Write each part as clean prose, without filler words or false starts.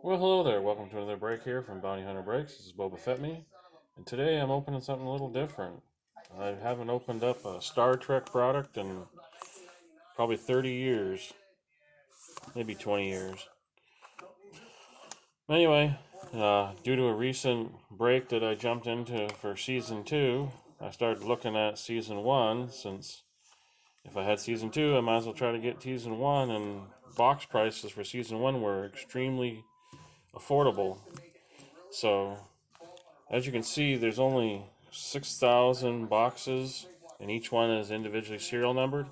Well, hello there. Welcome to another break here from Bounty Hunter Breaks. This is Boba Fett me, and today I'm opening something a little different. I haven't opened up a Star Trek product in probably 30 years, maybe 20 years. Anyway, due to a recent break that I jumped into for season 2, I started looking at season 1 since if I had season 2, I might as well try to get season 1, and box prices for season 1 were extremely affordable. So as you can see, there's only 6,000 boxes, and each one is individually serial numbered.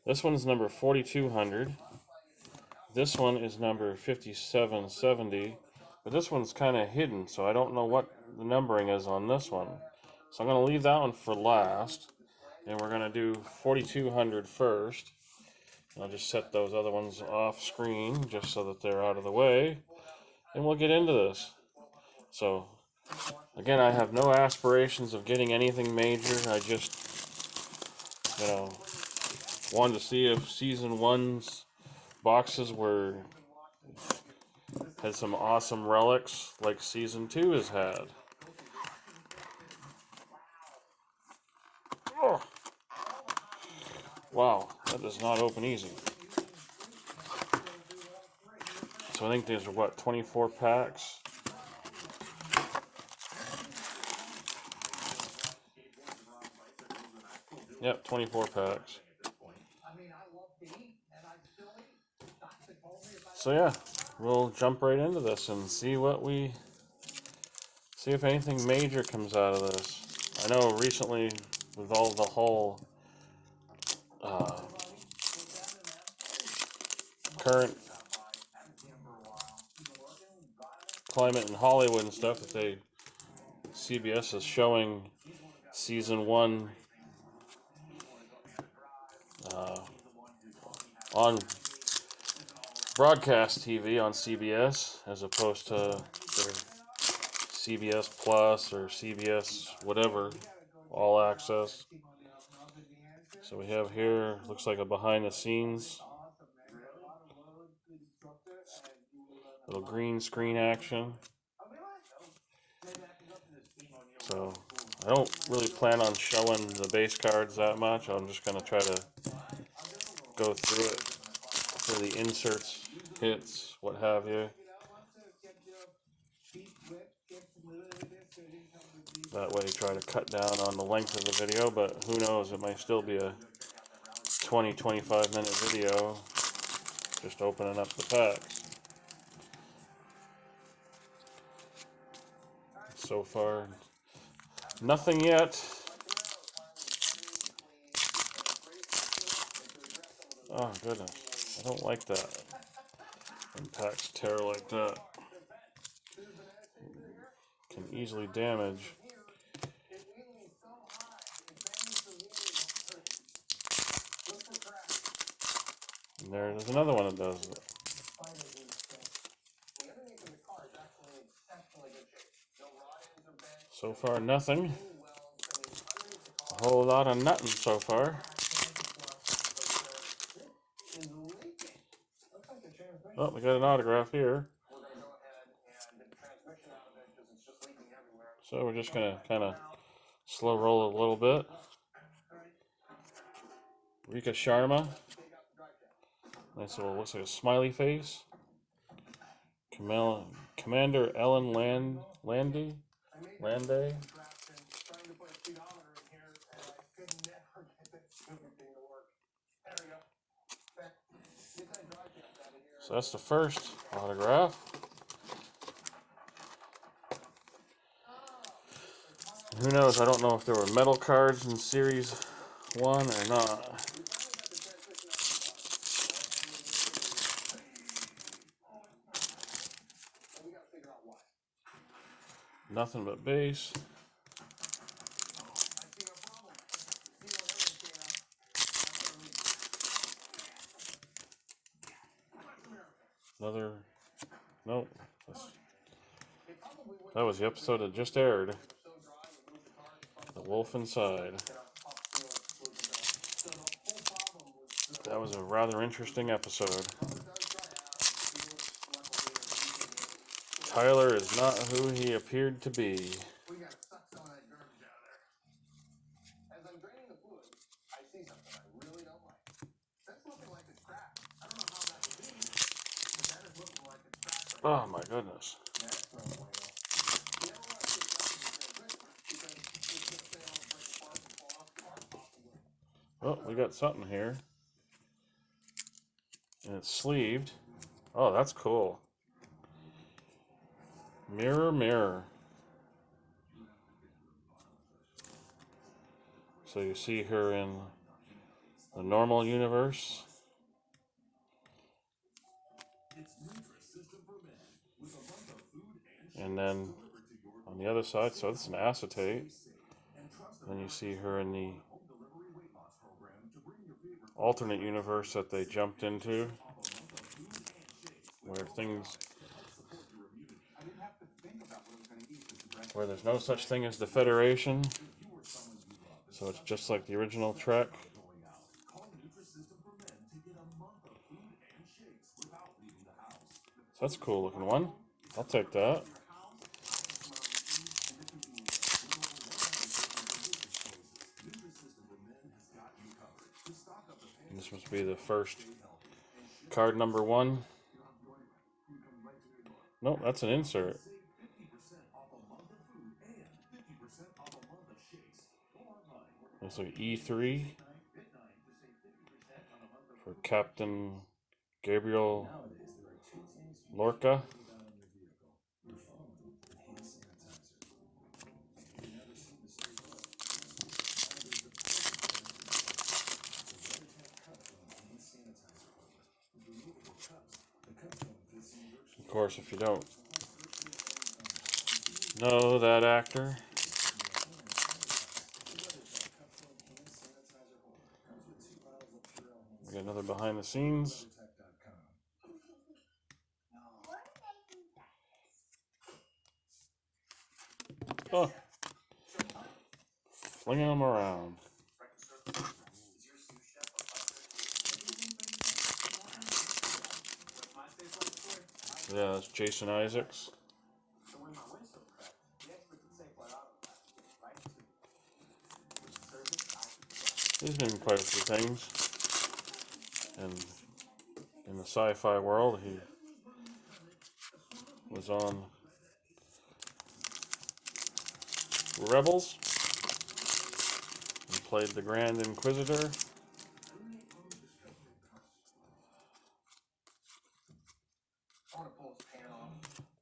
This one is number 4200. This one is number 5770. But this one's kind of hidden, so I don't know what the numbering is on this one. So I'm going to leave that one for last, and we're going to do 4200 first. And I'll just set those other ones off screen just so that they're out of the way, and we'll get into this. So again, I have no aspirations of getting anything major. I just, you know, wanted to see if season one's boxes had some awesome relics like season two has had. Oh, wow, that does not open easy. So I think these are what, 24 packs? Yep, 24 packs. So yeah, we'll jump right into this and see if anything major comes out of this. I know recently with all the whole uh, current climate in Hollywood and stuff that CBS is showing season one uh, on broadcast TV on CBS as opposed to their CBS Plus or CBS whatever, all access. So we have here, looks like a behind the scenes, little green screen action. So I don't really plan on showing the base cards that much. I'm just going to try to go through it for the inserts, hits, what have you. That way try to cut down on the length of the video, but who knows, it might still be a 20-25 minute video just opening up the packs. So far, nothing yet. Oh goodness, I don't like that when packs tear like that. Can easily damage. And there's another one that does it. So far, nothing. A whole lot of nothing so far. Oh, we got an autograph here. So we're just going to kind of slow roll a little bit. Rika Sharma. Nice little, looks like a smiley face. Commander Ellen Landay. So that's the first autograph. Who knows? I don't know if there were metal cards in Series 1 or not. Nothing but base. Another. Nope. That was the episode that just aired. The Wolf Inside. That was a rather interesting episode. Tyler is not who he appeared to be. We gotta suck some of that garbage out of there. As I'm draining the fluid, I see something I really don't like. That's looking like it's cracked. I don't know how that would be, but that is looking like it's cracked right now. Oh my goodness. That's no bueno. You never want to see garbage in transistor because it's gonna fail and break apart and fall off the part possibly. Oh, we got something here. And it's sleeved. Oh, that's cool. Mirror, mirror. So you see her in the normal universe. And then on the other side, so it's an acetate. Then you see her in the alternate universe that they jumped into, where there's no such thing as the Federation. So it's just like the original Trek. So that's a cool looking one. I'll take that. And this must be the first card number 1. Nope, that's an insert. Looks like E3 for Captain Gabriel Lorca. Of course, if you don't know that actor, we got another behind the scenes. Oh, flinging them around. Yeah, that's Jason Isaacs. He's been in quite a few things. And in the sci-fi world, he was on Rebels. He played the Grand Inquisitor.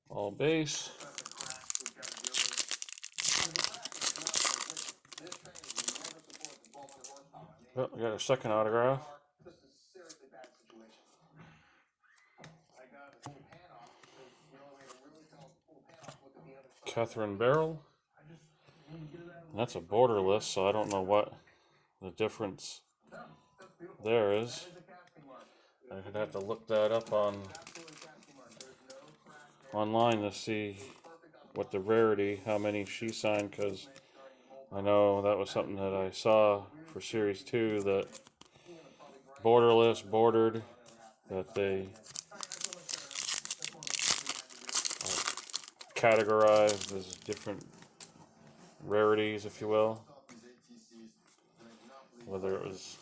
All base. Oh, we got a second autograph. Catherine Barrel. And that's a borderless, so I don't know what the difference there is. I could have to look that up online to see what the rarity, how many she signed, because I know that was something that I saw for Series 2, that borderless, bordered, that they categorized as different rarities, if you will. Whether it was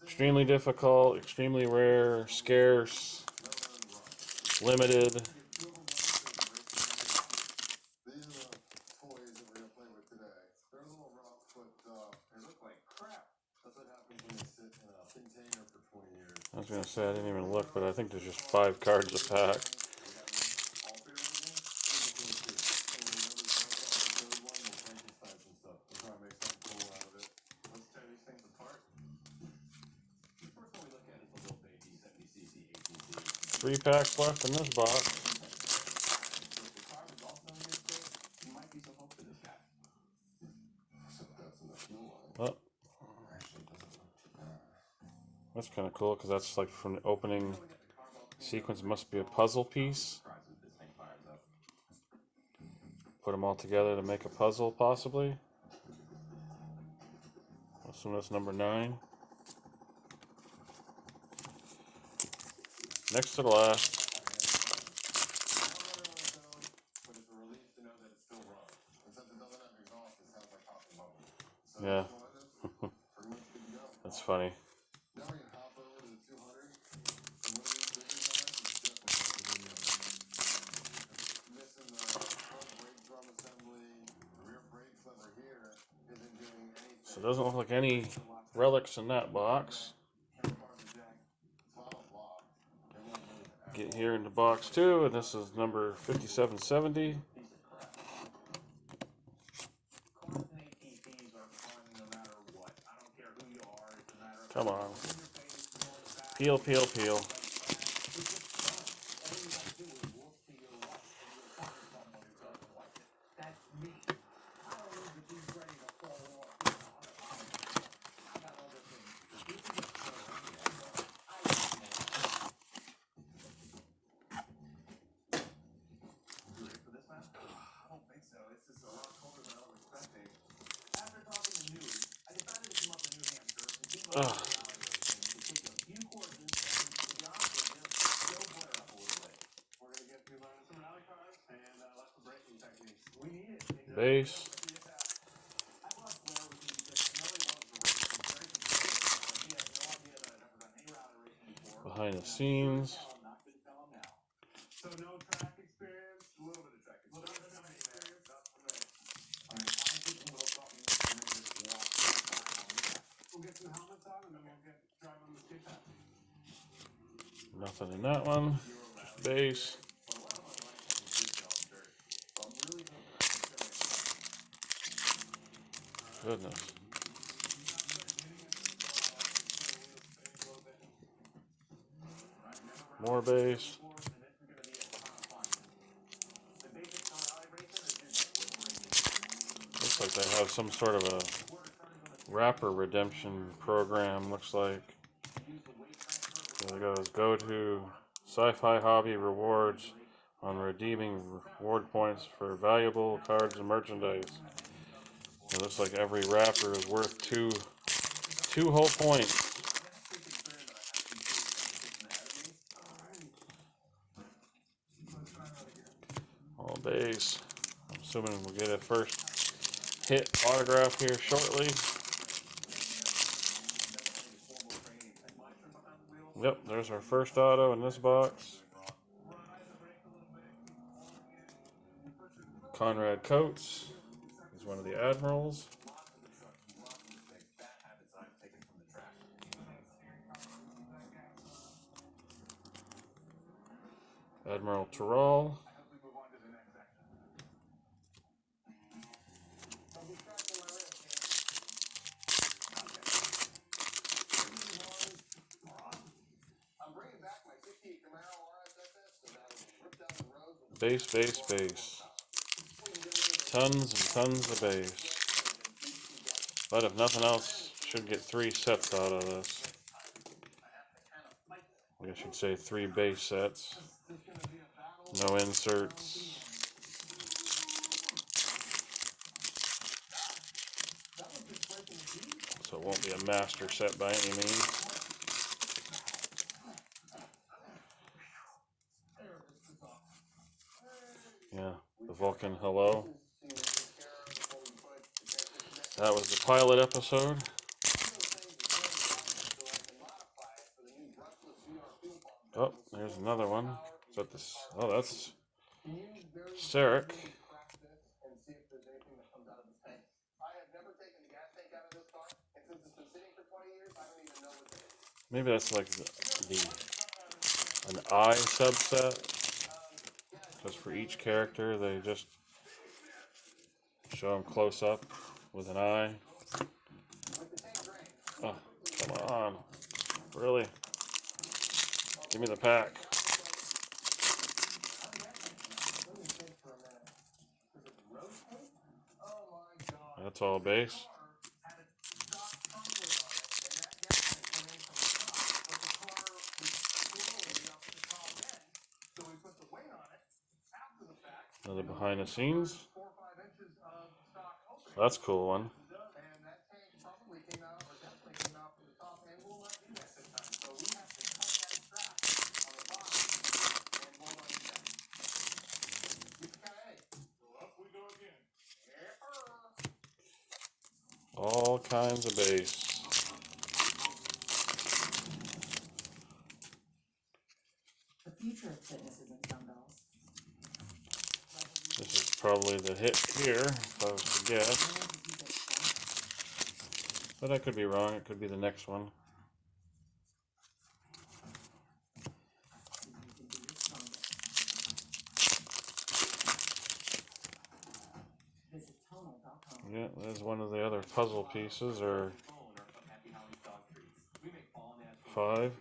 extremely difficult, extremely rare, scarce, limited. I was going to say, I didn't even look, but I think there's just 5 cards a pack. Three packs left in this box. Oh. That's kind of cool, because that's like from the opening sequence. Must be a puzzle piece. Put them all together to make a puzzle, possibly. I assume that's number 9. Next to the last. Yeah, So I just pretty much good to go. that's funny. Now we're gonna hop over to the 200. And one of these bigger guys is definitely not the video. Missing the front brake drum assembly, the rear brakes that were here isn't doing anything. So it doesn't look like any relics in that box. Get here into box 2, and this is number 5770. Come on. Peel, peel, peel. Ugh. Base. Behind the scenes. So no track experience, a little bit of track experience. We'll get some helmets on and then we'll get drive on the skate path. Nothing in that one. Base. Goodness. More base. Looks like they have some sort of a rapper redemption program, looks like. There it goes. Go to Sci-Fi Hobby Rewards on redeeming reward points for valuable cards and merchandise. It looks like every rapper is worth two whole points. All base. I'm assuming we'll get a first hit autograph here shortly. Yep, there's our first auto in this box. Conrad Coates is one of the admirals. Admiral Terrell. Base, base, base. Tons and tons of base. But if nothing else, should get 3 sets out of this. I guess you'd say 3 base sets. No inserts. So it won't be a master set by any means. Yeah, the Vulcan hello. That was the pilot episode. Oh, there's another one. Is that this? Oh, that's Sarek. Maybe that's like an eye subset. Just for each character, they just show them close up with an eye. Oh, come on. Really? Give me the pack. That's all base. Another behind the scenes. That's a cool one. All all kinds of base. The future of fitness isn't dumbbells. This is probably the hit here, if I was to guess. But I could be wrong. It could be the next one. Yeah, there's one of the other puzzle pieces, or 5.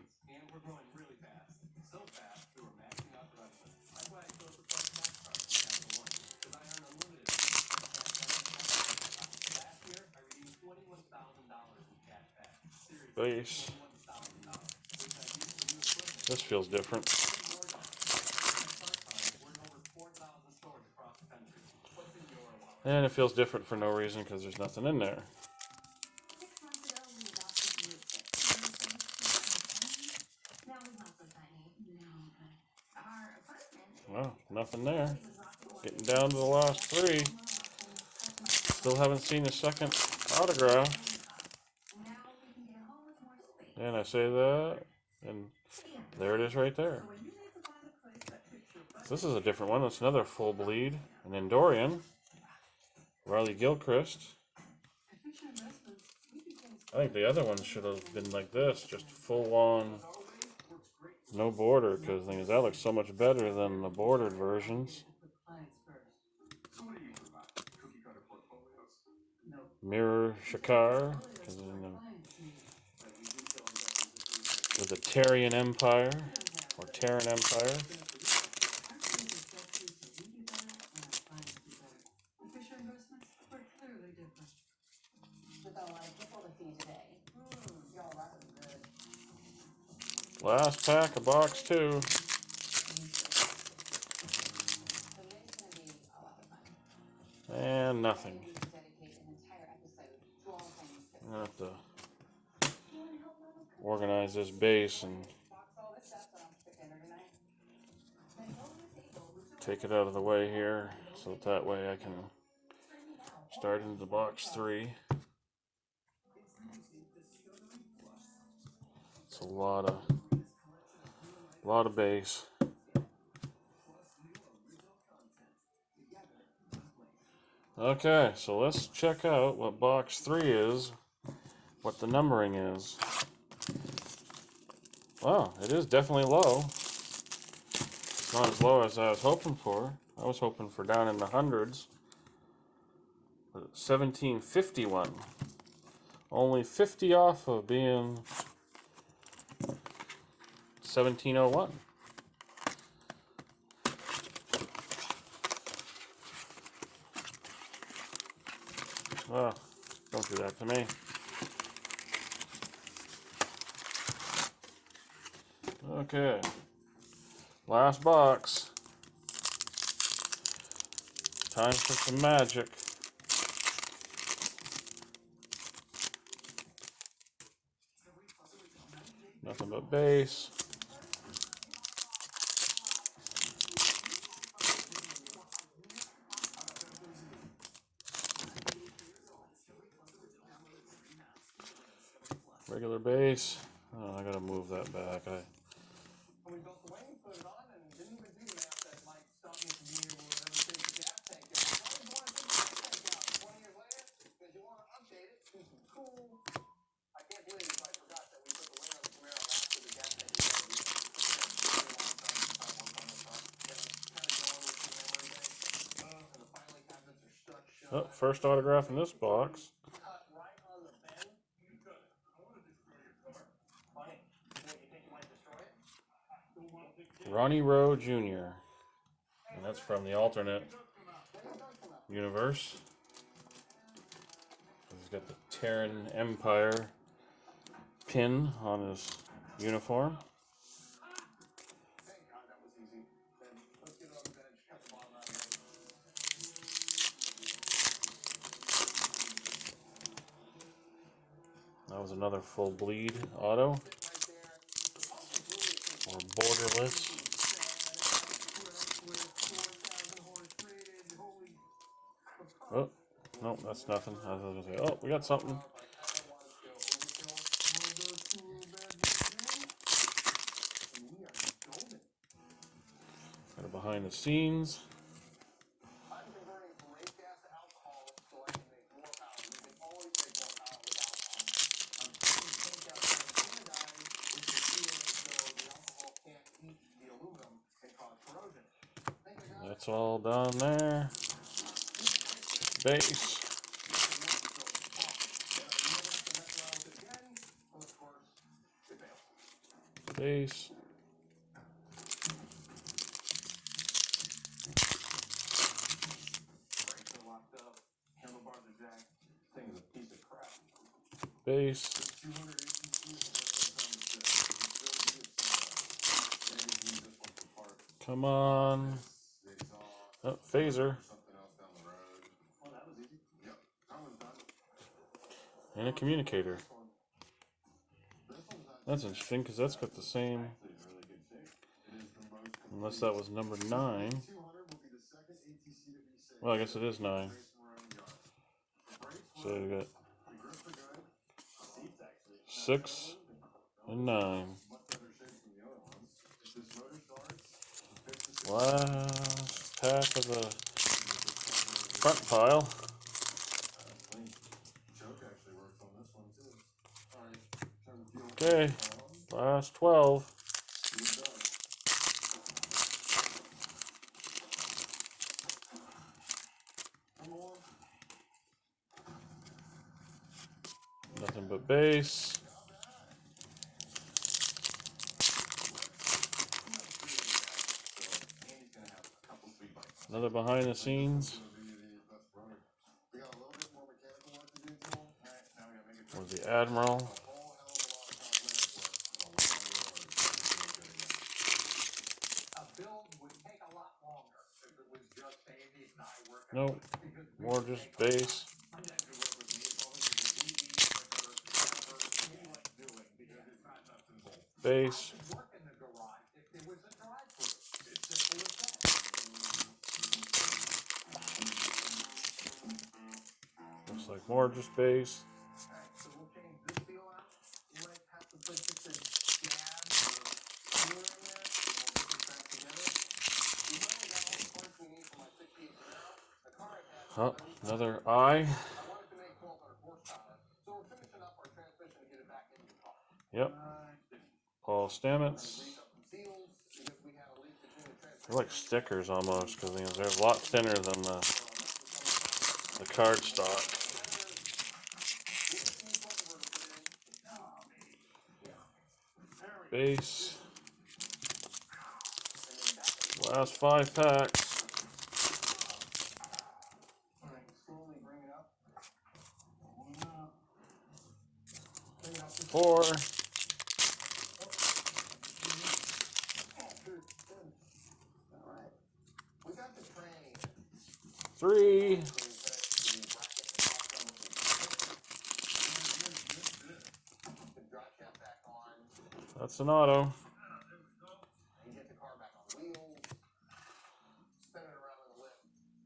Base. This feels different. And it feels different for no reason because there's nothing in there. Well, nothing there. Getting down to the last 3. Still haven't seen the second autograph. And I say that, and there it is right there. So this is a different one. That's another full bleed. An Endorian. Riley Gilchrist. I think the other one should have been like this, just full on, no border, because the thing is, that looks so much better than the bordered versions. Mirror Shakar, with the Terran Empire, or Terran Empire. Last pack of box 2. And nothing. I'm gonna have to organize this base and take it out of the way here, so that way I can start into box 3. It's a lot of base. Okay, so let's check out what box 3 is, what the numbering is. Wow, it is definitely low. It's not as low as I was hoping for. I was hoping for down in the hundreds. But 1751. Only 50 off of being 1701. Oh, don't do that to me. Okay. Last box. Time for some magic. Nothing but base. Regular base. Oh, I gotta move that back. When we built the wing, put it on, and didn't even do the math that might stop me from being able to ever take the gas tank out. Why would you want to take the gas tank out 20 years later? Because you want to update it, do some cool. I can't believe I forgot that we put the wing on the Camaro after the gas tank was already in. And the filing cabinets are stuck shut. Oh, first autograph in this box. Cut right on the bend. You cut it. I want to destroy your car. Funny. What, you think you might destroy it? Ronnie Rowe Jr. And that's from the alternate universe. He's got the Terran Empire pin on his uniform. Thank God that was easy. Then let's get it on the bench, cut the bottom out of it. That was another full bleed auto. Or borderless. Oh, no, that's nothing. I was gonna say, oh, we got something. behind the scenes. I'm converting from race gas to alcohol so I can make more power. We can always make more power with alcohol. I'm putting tank out and anodized with the seal so the alcohol can't eat the aluminum and cause corrosion. Think I got it? That's all done there. Base. Base. Brakes are locked up. Handlebars are jacked. Thing is a piece of crap. Base. There's 200 ACCs and maybe use this one for parts. Come on. The exhaust. Oh, phaser. Something else down the road. Oh, that was easy. Yep, that one's done. And a communicator. This one's not That's interesting because that's got the same. actually in really good shape. It is the most complete. Unless that was number 9. 200 will be the second ATC to be saved. Well, I guess it is 9. Race around the yard. The brakes So work. you got The grips are good. The seats actually. 6 and 9. Much better shape than the other ones. If this motor starts, fix the system. Last pack of the front pile. Clean. Choke actually works on this one too. Alright, turn the fuel Okay, on. last 12. Fuel done. Come on. Nothing but base. Andy's gonna have a couple sweet bites. Another behind the scenes. We got a little bit more mechanical work to do to them. Alright, now we gotta make it. Was the Admiral. A whole hell of a lot of cosmetic work and a lot of roads to make it look good again. A build would take a lot longer if it was just Andy and I working. Nope. More just base. I'm not gonna work with me as long as it's easy, quicker, whatever he likes doing because it's not nuts and bolts. Base. I could work in the garage if there was a drive-through. It's simple as that. Looks like more just base. Alright, so we'll change this seal out. You might have to put just a dab of sealer in there, and we'll get this back together. We might have got all the parts we need for my 68 Camaro. The car I had. Oh, another eye. I wanted to make 1,200 horsepower, so we're finishing up our transmission to get it back into the car. Yep. Paul Stamets. Grease up some seals because we had a leak between the transmission. They're like stickers almost because they're a lot thinner than the card stock. Base. Last 5 packs. Alright, slowly bring it up. One up. Bring it up to 4. Alright. We got the train. 3. That's an auto. And get the car back on wheels. Spin it around in the lift.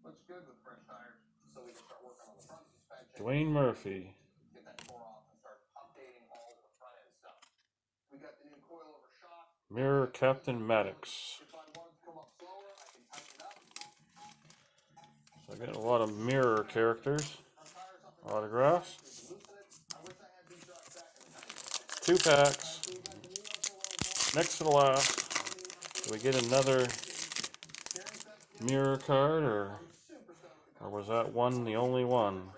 Looks good with fresh tires. So we can start working on the front suspension. Dwayne Murphy. Get that tore off and start updating all the front end stuff. We got the new coilover shock. Mirror Captain Maddox. If I want to come up slower, I can tighten it up. So I got a lot of mirror characters. Autographs. Loosen it. I wish I had these shocks back in the 2 time. packs. So we got the Neo coilover. Next to the last. Do we get another mirror card or was that one the only one?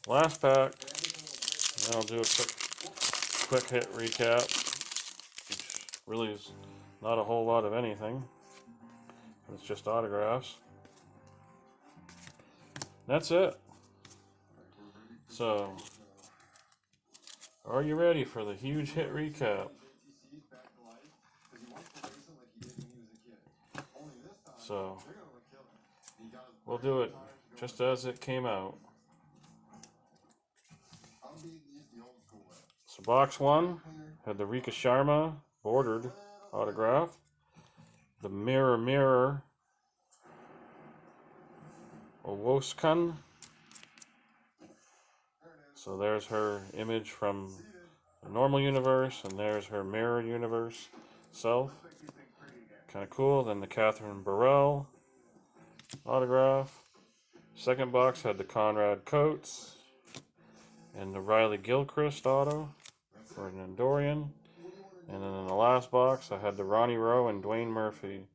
Last pack. And I'll do a quick hit recap, which really is not a whole lot of anything. It's just autographs. That's it. So, are you ready for the huge hit recap? So, we'll do it just as it came out. So box 1 had the Rika Sharma bordered autograph. The Mirror Owoskan. So there's her image from the normal universe, and there's her mirror universe self. kind of cool. Then the Catherine Burrell autograph. Second box had the Conrad Coates and the Riley Gilchrist auto for an Endorian. And then in the last box, I had the Ronnie Rowe and Dwayne Murphy,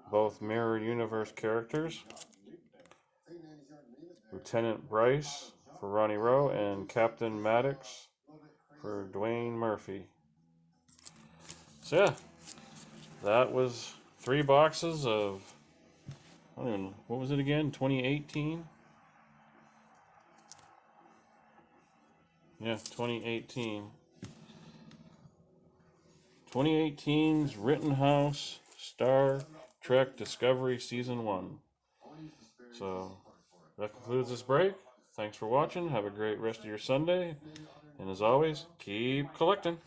both Mirror Universe characters. Lieutenant Bryce for Ronnie Rowe and Captain Maddox for Dwayne Murphy. So yeah, that was 3 boxes of, I don't even know, what was it again? 2018? Yeah, 2018. 2018's Rittenhouse Star Trek Discovery Season 1. So, that concludes this break. Thanks for watching. Have a great rest of your Sunday. And as always, keep collecting.